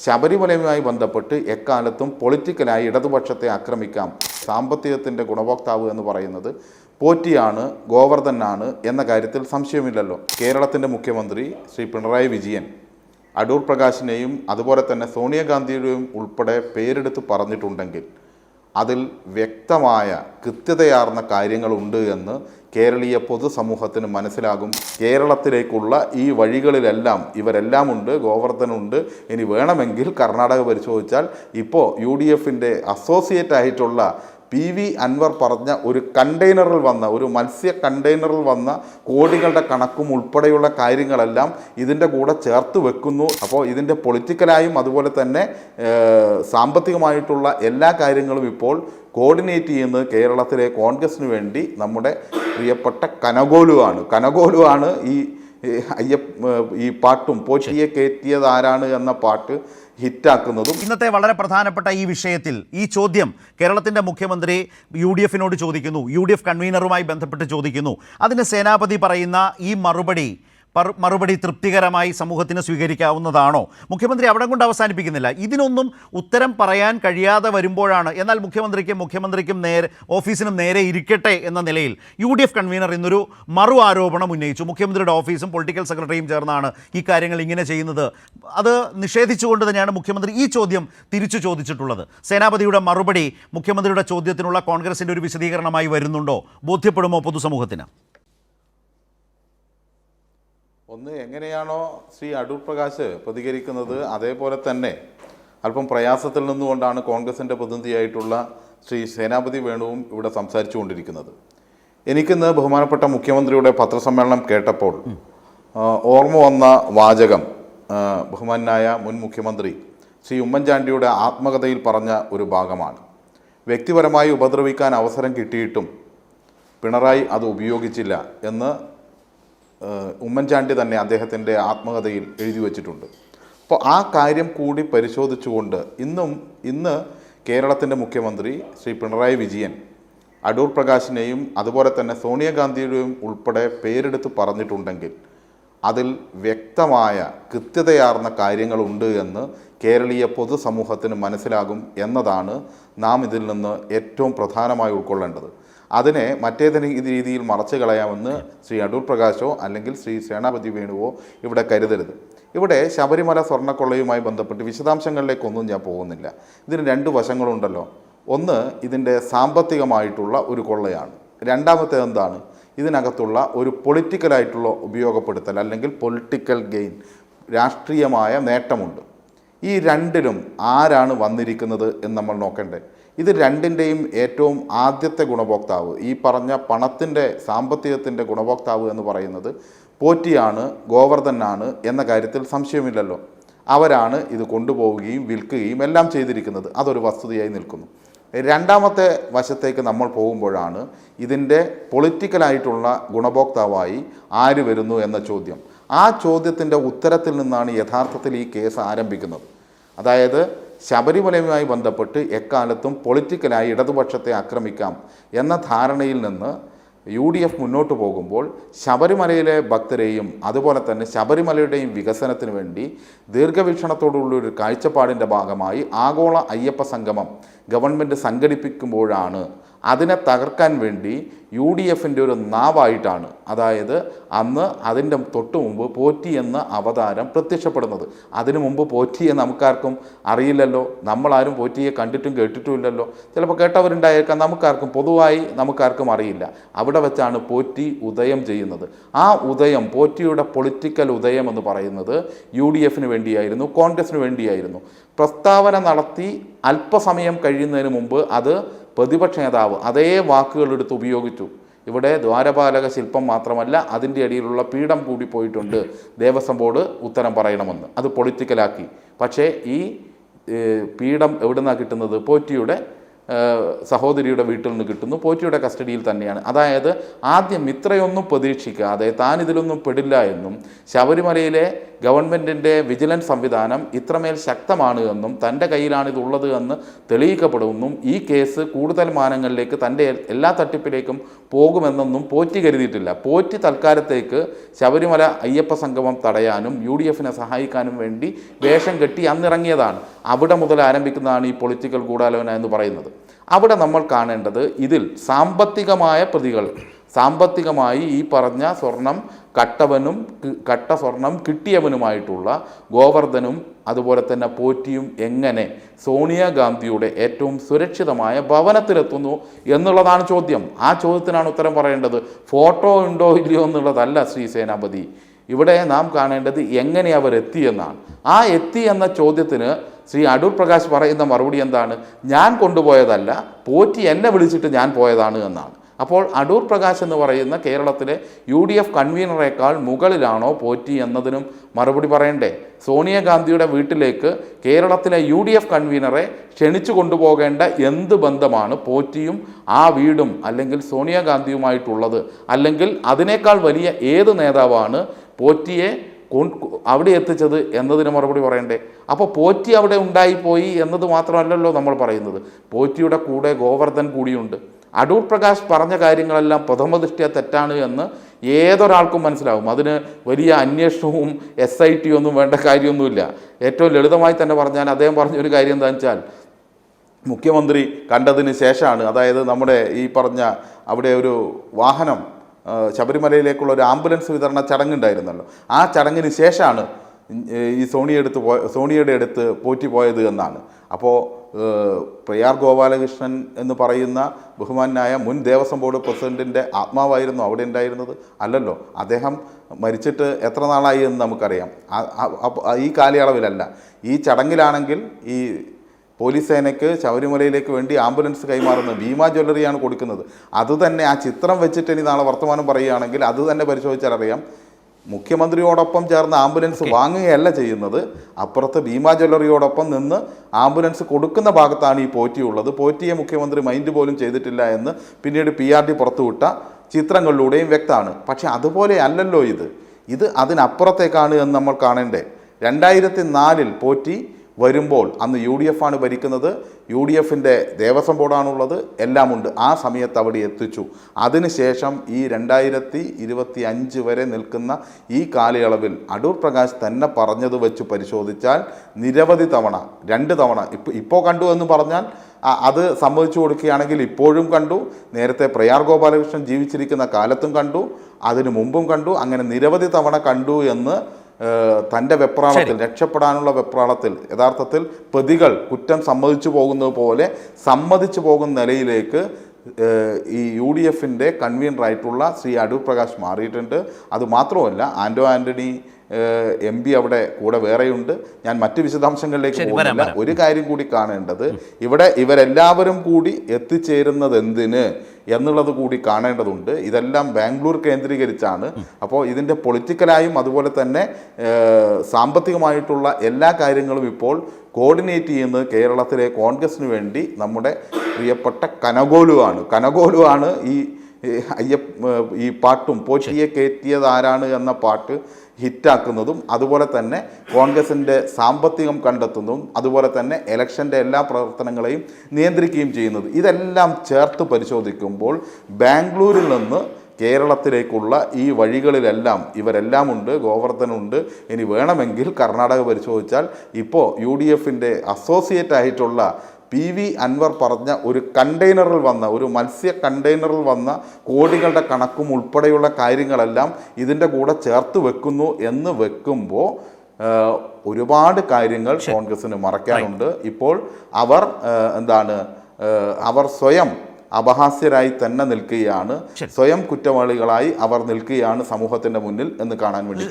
ശബരിമലയുമായി ബന്ധപ്പെട്ട് എക്കാലത്തും പൊളിറ്റിക്കലായി ഇടതുപക്ഷത്തെ ആക്രമിക്കാം. സാമ്പത്തികത്തിൻ്റെ ഗുണഭോക്താവ് എന്ന് പറയുന്നത് പോറ്റിയാണ്, ഗോവർദ്ധനാണ് എന്ന കാര്യത്തിൽ സംശയമില്ലല്ലോ. കേരളത്തിൻ്റെ മുഖ്യമന്ത്രി ശ്രീ പിണറായി വിജയൻ അടൂർ പ്രകാശിനെയും അതുപോലെ തന്നെ സോണിയാഗാന്ധിയുടെയും ഉൾപ്പെടെ പേരെടുത്ത് പറഞ്ഞിട്ടുണ്ടെങ്കിൽ അതിൽ വ്യക്തമായ കൃത്യതയാർന്ന കാര്യങ്ങളുണ്ട് എന്ന് കേരളീയ പൊതുസമൂഹത്തിന് മനസ്സിലാകും. കേരളത്തിലേക്കുള്ള ഈ വഴികളിലെല്ലാം ഇവരെല്ലാം ഉണ്ട്, ഗോവർദ്ധനുണ്ട്. ഇനി വേണമെങ്കിൽ കർണാടക പരിശോധിച്ചാൽ ഇപ്പോൾ UDFൻ്റെ അസോസിയേറ്റ് ആയിട്ടുള്ള PV അൻവർ പറഞ്ഞ ഒരു കണ്ടെയ്നറിൽ വന്ന ഒരു മത്സ്യ കണ്ടെയ്നറിൽ വന്ന കോടികളുടെ കണക്കും ഉൾപ്പെടെയുള്ള കാര്യങ്ങളെല്ലാം ഇതിൻ്റെ കൂടെ ചേർത്ത് വെക്കുന്നു. അപ്പോൾ ഇതിൻ്റെ പൊളിറ്റിക്കലായും അതുപോലെ തന്നെ സാമ്പത്തികമായിട്ടുള്ള എല്ലാ കാര്യങ്ങളും ഇപ്പോൾ കോർഡിനേറ്റ് ചെയ്യുന്നത് കേരളത്തിലെ കോൺഗ്രസിന് വേണ്ടി നമ്മുടെ പ്രിയപ്പെട്ട കനകോലുവാണ് ഈ പാട്ടും പോറ്റിയെ കയറ്റിയത് ആരാണ് എന്ന പാട്ട് ഹിറ്റാക്കുന്നതും. ഇന്നത്തെ വളരെ പ്രധാനപ്പെട്ട ഈ വിഷയത്തിൽ ഈ ചോദ്യം കേരളത്തിൻ്റെ മുഖ്യമന്ത്രി UDFിനോട് ചോദിക്കുന്നു, UDF കൺവീനറുമായി ബന്ധപ്പെട്ട് ചോദിക്കുന്നു. അതിന് സേനാപതി പറയുന്ന ഈ മറുപടി തൃപ്തികരമായി സമൂഹത്തിന് സ്വീകരിക്കാവുന്നതാണോ? മുഖ്യമന്ത്രി അവിടെ കൊണ്ട് അവസാനിപ്പിക്കുന്നില്ല. ഇതിനൊന്നും ഉത്തരം പറയാൻ കഴിയാതെ വരുമ്പോഴാണ്, എന്നാൽ മുഖ്യമന്ത്രിക്കും നേരെ ഓഫീസിനും നേരെ ഇരിക്കട്ടെ എന്ന നിലയിൽ UDF കൺവീനർ ഇന്നൊരു ആരോപണം ഉന്നയിച്ചു. മുഖ്യമന്ത്രിയുടെ ഓഫീസും പൊളിറ്റിക്കൽ സെക്രട്ടറിയും ചേർന്നാണ് ഈ കാര്യങ്ങൾ ഇങ്ങനെ ചെയ്യുന്നത്. അത് നിഷേധിച്ചുകൊണ്ട് തന്നെയാണ് മുഖ്യമന്ത്രി ഈ ചോദ്യം തിരിച്ചു ചോദിച്ചിട്ടുള്ളത്. സേനാപതിയുടെ മറുപടി മുഖ്യമന്ത്രിയുടെ ചോദ്യത്തിനുള്ള കോൺഗ്രസിൻ്റെ ഒരു വിശദീകരണമായി വരുന്നുണ്ടോ? ബോധ്യപ്പെടുമോ പൊതുസമൂഹത്തിന്? ഒന്ന്, എങ്ങനെയാണോ ശ്രീ അടൂർ പ്രകാശ് പ്രതികരിക്കുന്നത് അതേപോലെ തന്നെ അല്പം പ്രയാസത്തിൽ നിന്നുകൊണ്ടാണ് കോൺഗ്രസിൻ്റെ പ്രതിനിധിയായിട്ടുള്ള ശ്രീ സേനാപതി വേണുവും ഇവിടെ സംസാരിച്ചു കൊണ്ടിരിക്കുന്നത്. എനിക്കിന്ന് ബഹുമാനപ്പെട്ട മുഖ്യമന്ത്രിയുടെ പത്രസമ്മേളനം കേട്ടപ്പോൾ ഓർമ്മ വന്ന വാചകം ബഹുമാനായ മുൻ മുഖ്യമന്ത്രി ശ്രീ ഉമ്മൻചാണ്ടിയുടെ ആത്മകഥയിൽ പറഞ്ഞ ഒരു ഭാഗമാണ്. വ്യക്തിപരമായി ഉപദ്രവിക്കാൻ അവസരം കിട്ടിയിട്ടും പിണറായി അത് ഉപയോഗിച്ചില്ല എന്ന് ഉമ്മൻചാണ്ടി തന്നെ അദ്ദേഹത്തിൻ്റെ ആത്മകഥയിൽ എഴുതി വച്ചിട്ടുണ്ട്. അപ്പോൾ ആ കാര്യം കൂടി പരിശോധിച്ചുകൊണ്ട് ഇന്ന് കേരളത്തിൻ്റെ മുഖ്യമന്ത്രി ശ്രീ പിണറായി വിജയൻ അടൂർ പ്രകാശിനെയും അതുപോലെ തന്നെ സോണിയാഗാന്ധിയുടെയും ഉൾപ്പെടെ പേരെടുത്ത് പറഞ്ഞിട്ടുണ്ടെങ്കിൽ അതിൽ വ്യക്തമായ കൃത്യതയാർന്ന കാര്യങ്ങളുണ്ട് എന്ന് കേരളീയ പൊതുസമൂഹത്തിന് മനസ്സിലാകും എന്നതാണ് നാം ഇതിൽ നിന്ന് ഏറ്റവും പ്രധാനമായി ഉൾക്കൊള്ളേണ്ടത്. അതിനെ മറ്റേതെങ്കിലും രീതിയിൽ മറച്ചു കളയാമെന്ന് ശ്രീ അടൂർ പ്രകാശോ അല്ലെങ്കിൽ ശ്രീ സേനാപതി വേണുവോ ഇവിടെ കരുതരുത്. ഇവിടെ ശബരിമല സ്വർണ്ണക്കൊള്ളയുമായി ബന്ധപ്പെട്ട് വിശദാംശങ്ങളിലേക്കൊന്നും ഞാൻ പോകുന്നില്ല. ഇതിന് രണ്ട് വശങ്ങളുണ്ടല്ലോ. ഒന്ന്, ഇതിൻ്റെ സാമ്പത്തികമായിട്ടുള്ള ഒരു കൊള്ളയാണ്. രണ്ടാമത്തേത് എന്താണ്? ഇതിനകത്തുള്ള ഒരു പൊളിറ്റിക്കലായിട്ടുള്ള ഉപയോഗപ്പെടുത്തൽ അല്ലെങ്കിൽ പൊളിറ്റിക്കൽ ഗെയിൻ, രാഷ്ട്രീയമായ നേട്ടമുണ്ട്. ഈ രണ്ടിലും ആരാണ് വന്നിരിക്കുന്നത് എന്ന് നമ്മൾ നോക്കണ്ടേ? ഇത് രണ്ടിൻ്റെയും ഏറ്റവും ആദ്യത്തെ ഗുണഭോക്താവ്, ഈ പറഞ്ഞ പണത്തിൻ്റെ സാമ്പത്തികത്തിൻ്റെ ഗുണഭോക്താവ് എന്ന് പറയുന്നത് പോറ്റിയാണ്, ഗോവർദ്ധനാണ് എന്ന കാര്യത്തിൽ സംശയമില്ലല്ലോ. അവരാണ് ഇത് കൊണ്ടുപോവുകയും വിൽക്കുകയും എല്ലാം ചെയ്തിരിക്കുന്നത്. അതൊരു വസ്തുതയായി നിൽക്കുന്നു. രണ്ടാമത്തെ വശത്തേക്ക് നമ്മൾ പോകുമ്പോഴാണ് ഇതിൻ്റെ പൊളിറ്റിക്കലായിട്ടുള്ള ഗുണഭോക്താവായി ആര് വരുന്നു എന്ന ചോദ്യം. ആ ചോദ്യത്തിൻ്റെ ഉത്തരത്തിൽ നിന്നാണ് യഥാർത്ഥത്തിൽ ഈ കേസ് ആരംഭിക്കുന്നത്. അതായത് ശബരിമലയുമായി ബന്ധപ്പെട്ട് എക്കാലത്തും പൊളിറ്റിക്കലായി ഇടതുപക്ഷത്തെ ആക്രമിക്കാം എന്ന ധാരണയിൽ നിന്ന് UDF മുന്നോട്ട് പോകുമ്പോൾ ശബരിമലയിലെ ഭക്തരെയും അതുപോലെ തന്നെ ശബരിമലയുടെയും വികസനത്തിന് വേണ്ടി ദീർഘവീക്ഷണത്തോടുള്ളൊരു കാഴ്ചപ്പാടിൻ്റെ ഭാഗമായി ആഗോള അയ്യപ്പ സംഗമം ഗവൺമെൻറ് സംഘടിപ്പിക്കുമ്പോഴാണ് അതിനെ തകർക്കാൻ വേണ്ടി UDFൻ്റെ ഒരു നാവായിട്ടാണ്, അതായത് അന്ന് അതിൻ്റെ തൊട്ട് മുമ്പ് പോറ്റി എന്ന അവതാരം പ്രത്യക്ഷപ്പെടുന്നത്. അതിനു മുമ്പ് പോറ്റിയെ നമുക്കാർക്കും അറിയില്ലല്ലോ. നമ്മളാരും പോറ്റിയെ കണ്ടിട്ടും കേട്ടിട്ടുമില്ലല്ലോ. ചിലപ്പോൾ കേട്ടവരുണ്ടായേക്കാം, നമുക്കാർക്കും അറിയില്ല. അവിടെ വെച്ചാണ് പോറ്റി ഉദയം ചെയ്യുന്നത്. ആ ഉദയം, പോറ്റിയുടെ പൊളിറ്റിക്കൽ ഉദയം എന്ന് പറയുന്നത് UDFന് വേണ്ടിയായിരുന്നു, കോൺഗ്രസിന് വേണ്ടിയായിരുന്നു. പ്രസ്താവന നടത്തി അല്പസമയം കഴിയുന്നതിന് മുമ്പ് അത് പ്രതിപക്ഷ നേതാവ് അതേ വാക്കുകളെടുത്ത് ഉപയോഗിച്ചു. ഇവിടെ ദ്വാരപാലക ശില്പം മാത്രമല്ല, അതിൻ്റെ അടിയിലുള്ള പീഠം കൂടി പോയിട്ടുണ്ട്, ദേവസ്വം ബോർഡ് ഉത്തരം പറയണമെന്ന്. അത് പൊളിറ്റിക്കലാക്കി. പക്ഷേ ഈ പീഠം എവിടെ നിന്നാണ് കിട്ടുന്നത്? പോറ്റിയുടെ സഹോദരിയുടെ വീട്ടിൽ നിന്ന് കിട്ടുന്നു, പോറ്റിയുടെ കസ്റ്റഡിയിൽ തന്നെയാണ്. അതായത് ആദ്യം ഇത്രയൊന്നും പ്രതീക്ഷിക്കാതെ താൻ ഇതിലൊന്നും പെടില്ല എന്നും ശബരിമലയിലെ ഗവൺമെൻറ്റിൻ്റെ വിജിലൻസ് സംവിധാനം ഇത്രമേൽ ശക്തമാണ് എന്നും തൻ്റെ കയ്യിലാണ് ഇതുള്ളത് എന്ന് തെളിയിക്കപ്പെടുമെന്നും ഈ കേസ് കൂടുതൽ മാനങ്ങളിലേക്ക് തൻ്റെ എല്ലാ തട്ടിപ്പിലേക്കും പോകുമെന്നൊന്നും പോറ്റി കരുതിയിട്ടില്ല. പോറ്റി തൽക്കാലത്തേക്ക് ശബരിമല അയ്യപ്പ സംഗമം തടയാനും UDF സഹായിക്കാനും വേണ്ടി വേഷം കെട്ടി അന്നിറങ്ങിയതാണ്. അവിടെ മുതൽ ആരംഭിക്കുന്നതാണ് ഈ പൊളിറ്റിക്കൽ ഗൂഢാലോചന എന്ന് പറയുന്നത്. അവിടെ നമ്മൾ കാണേണ്ടത് ഇതിൽ സാമ്പത്തികമായ പ്രതികൾ, സാമ്പത്തികമായി ഈ പറഞ്ഞ സ്വർണം കട്ടവനും കട്ട സ്വർണം കിട്ടിയവനുമായിട്ടുള്ള ഗോവർദ്ധനും അതുപോലെ തന്നെ പോറ്റിയും എങ്ങനെ സോണിയാഗാന്ധിയുടെ ഏറ്റവും സുരക്ഷിതമായ ഭവനത്തിലെത്തുന്നു എന്നുള്ളതാണ് ചോദ്യം. ആ ചോദ്യത്തിനാണ് ഉത്തരം പറയേണ്ടത്. ഫോട്ടോ ഉണ്ടോ ഇല്ലയോ എന്നുള്ളതല്ല ശ്രീ സേനാപതി. ഇവിടെ നാം കാണേണ്ടത് എങ്ങനെ അവർ എത്തിയെന്നാണ്. ആ എത്തി എന്ന ചോദ്യത്തിന് ശ്രീ അടൂർ പ്രകാശ് പറയുന്ന മറുപടി എന്താണ്? ഞാൻ കൊണ്ടുപോയതല്ല, പോറ്റി എന്നെ വിളിച്ചിട്ട് ഞാൻ പോയതാണ് എന്നാണ്. അപ്പോൾ അടൂർ പ്രകാശ് എന്ന് പറയുന്ന കേരളത്തിലെ UDF കൺവീനറേക്കാൾ മുകളിലാണോ പോറ്റി എന്നതിനും മറുപടി പറയണ്ടേ? സോണിയാഗാന്ധിയുടെ വീട്ടിലേക്ക് കേരളത്തിലെ UDF കൺവീനറെ ക്ഷണിച്ചു കൊണ്ടുപോകേണ്ട എന്ത് ബന്ധമാണ് പോറ്റിയും ആ വീടും അല്ലെങ്കിൽ സോണിയാഗാന്ധിയുമായിട്ടുള്ളത്? അല്ലെങ്കിൽ അതിനേക്കാൾ വലിയ ഏത് നേതാവാണ് പോറ്റിയെ അവിടെ എത്തിച്ചത് എന്നതിന് മറുപടി പറയണ്ടേ? അപ്പോൾ പോറ്റി അവിടെ ഉണ്ടായിപ്പോയി എന്നത് മാത്രമല്ലല്ലോ നമ്മൾ പറയുന്നത്. പോറ്റിയുടെ കൂടെ ഗോവർദ്ധൻ കൂടിയുണ്ട്. അടൂർ പ്രകാശ് പറഞ്ഞ കാര്യങ്ങളെല്ലാം പ്രഥമദൃഷ്ട്യാ തെറ്റാണ് എന്ന് ഏതൊരാൾക്കും മനസ്സിലാവും. അതിന് വലിയ അന്വേഷണവും SIT ഒന്നും വേണ്ട കാര്യമൊന്നുമില്ല. ഏറ്റവും ലളിതമായി തന്നെ പറഞ്ഞാൽ അദ്ദേഹം പറഞ്ഞൊരു കാര്യം എന്താണെന്ന് വെച്ചാൽ, മുഖ്യമന്ത്രി കണ്ടതിന് ശേഷമാണ്, അതായത് നമ്മുടെ ഈ പറഞ്ഞ അവിടെ ഒരു വാഹനം ശബരിമലയിലേക്കുള്ള ഒരു ആംബുലൻസ് വിതരണ ചടങ്ങുണ്ടായിരുന്നല്ലോ, ആ ചടങ്ങിന് ശേഷമാണ് ഈ സോണിയുടെ അടുത്ത് പോറ്റി പോയത് എന്നാണ്. അപ്പോൾ പ്രയാർ ഗോപാലകൃഷ്ണൻ എന്ന് പറയുന്ന ബഹുമാനായ മുൻ ദേവസ്വം ബോർഡ് പ്രസിഡൻറ്റിൻ്റെ ആത്മാവായിരുന്നു അവിടെ ഉണ്ടായിരുന്നത്? അല്ലല്ലോ. അദ്ദേഹം മരിച്ചിട്ട് എത്ര നാളായി എന്ന് നമുക്കറിയാം. ഈ കാലയളവിലല്ല. ഈ ചടങ്ങിലാണെങ്കിൽ ഈ പോലീസ് സേനയ്ക്ക് ശബരിമലയിലേക്ക് വേണ്ടി ആംബുലൻസ് കൈമാറുന്ന ഭീമ ജ്വല്ലറിയാണ് കൊടുക്കുന്നത്. അതുതന്നെ ആ ചിത്രം വെച്ചിട്ട് ഇനി നാളെ വർത്തമാനം പറയുകയാണെങ്കിൽ അത് തന്നെ പരിശോധിച്ചാൽ അറിയാം, മുഖ്യമന്ത്രിയോടൊപ്പം ചേർന്ന് ആംബുലൻസ് വാങ്ങുകയല്ല ചെയ്യുന്നത്, അപ്പുറത്ത് ഭീമ ജ്വല്ലറിയോടൊപ്പം നിന്ന് ആംബുലൻസ് കൊടുക്കുന്ന ഭാഗത്താണ് ഈ പോറ്റിയുള്ളത്. പോറ്റിയെ മുഖ്യമന്ത്രി മൈൻഡ് പോലും ചെയ്തിട്ടില്ല എന്ന് പിന്നീട് PRD പുറത്തുവിട്ട ചിത്രങ്ങളിലൂടെയും വ്യക്തമാണ്. പക്ഷെ അതുപോലെ അല്ലല്ലോ ഇത് അതിനപ്പുറത്തേക്കാണ് എന്ന് നമ്മൾ കാണേണ്ടേ. 2004 പോറ്റി വരുമ്പോൾ അന്ന് UDF ആണ് ഭരിക്കുന്നത്, UDFൻ്റെ ദേവസ്വം ബോർഡാണുള്ളത്, എല്ലാമുണ്ട്. ആ സമയത്ത് അവിടെ എത്തിച്ചു. അതിനുശേഷം ഈ 2025 വരെ നിൽക്കുന്ന ഈ കാലയളവിൽ അടൂർ പ്രകാശ് തന്നെ പറഞ്ഞത് വെച്ച് പരിശോധിച്ചാൽ നിരവധി തവണ, 2 തവണ ഇപ്പോൾ കണ്ടു എന്ന് പറഞ്ഞാൽ അത് സമ്മതിച്ചു കൊടുക്കുകയാണെങ്കിൽ ഇപ്പോഴും കണ്ടു, നേരത്തെ പ്രയാർ ഗോപാലകൃഷ്ണൻ ജീവിച്ചിരിക്കുന്ന കാലത്തും കണ്ടു, അതിനു മുമ്പും കണ്ടു, അങ്ങനെ നിരവധി തവണ കണ്ടു എന്ന് തൻ്റെ വെപ്രാളത്തിൽ, രക്ഷപ്പെടാനുള്ള വെപ്രാളത്തിൽ യഥാർത്ഥത്തിൽ പ്രതികൾ കുറ്റം സമ്മതിച്ചു പോകുന്നത് പോലെ സമ്മതിച്ചു പോകുന്ന നിലയിലേക്ക് ഈ UDFൻ്റെ കൺവീനറായിട്ടുള്ള ശ്രീ അടൂർ പ്രകാശ് മാറിയിട്ടുണ്ട്. അതുമാത്രമല്ല, ആൻ്റണി MP അവിടെ കൂടെ വേറെയുണ്ട്. ഞാൻ മറ്റ് വിശദാംശങ്ങളിലേക്ക് പോകുന്നില്ല. ഒരു കാര്യം കൂടി കാണേണ്ടത്, ഇവിടെ ഇവരെല്ലാവരും കൂടി എത്തിച്ചേരുന്നത് എന്തിന് എന്നുള്ളത് കൂടി കാണേണ്ടതുണ്ട്. ഇതെല്ലാം ബാംഗ്ലൂർ കേന്ദ്രീകരിച്ചാണ്. അപ്പോൾ ഇതിൻ്റെ പൊളിറ്റിക്കലായും അതുപോലെ തന്നെ സാമ്പത്തികമായിട്ടുള്ള എല്ലാ കാര്യങ്ങളും ഇപ്പോൾ കോർഡിനേറ്റ് ചെയ്യുന്നത് കേരളത്തിലെ കോൺഗ്രസിന് വേണ്ടി നമ്മുടെ പ്രിയപ്പെട്ട കനകോലുവാണ് ഈ പാട്ടും പോറ്റിയെ കയറ്റിയത് ആരാണ് എന്ന പാട്ട് ഹിറ്റാക്കുന്നതും അതുപോലെ തന്നെ കോൺഗ്രസിൻ്റെ സാമ്പത്തികം കണ്ടെത്തുന്നതും അതുപോലെ തന്നെ ഇലക്ഷൻ്റെ എല്ലാ പ്രവർത്തനങ്ങളെയും നിയന്ത്രിക്കുകയും ചെയ്യുന്നത്. ഇതെല്ലാം ചേർത്ത് പരിശോധിക്കുമ്പോൾ ബാംഗ്ലൂരിൽ നിന്ന് കേരളത്തിലേക്കുള്ള ഈ വഴികളിലെല്ലാം ഇവരെല്ലാം ഉണ്ട്, ഗോവർദ്ധനുണ്ട്. ഇനി വേണമെങ്കിൽ കർണാടക പരിശോധിച്ചാൽ ഇപ്പോൾ UDFൻ്റെ അസോസിയേറ്റ് ആയിട്ടുള്ള PV അൻവർ പറഞ്ഞ ഒരു കണ്ടെയ്നറിൽ വന്ന, ഒരു മത്സ്യ കണ്ടെയ്നറിൽ വന്ന കോടികളുടെ കണക്കും ഉൾപ്പെടെയുള്ള കാര്യങ്ങളെല്ലാം ഇതിൻ്റെ കൂടെ ചേർത്ത് വെക്കുന്നു എന്ന് വെക്കുമ്പോൾ ഒരുപാട് കാര്യങ്ങൾ കോൺഗ്രസ്സിന് മറക്കാനുണ്ട്. ഇപ്പോൾ അവർ സ്വയം അപഹാസ്യരായി തന്നെ നിൽക്കുകയാണ്, സ്വയം കുറ്റവാളികളായി അവർ നിൽക്കുകയാണ് സമൂഹത്തിൻ്റെ മുന്നിൽ എന്ന് കാണാൻ വേണ്ടി.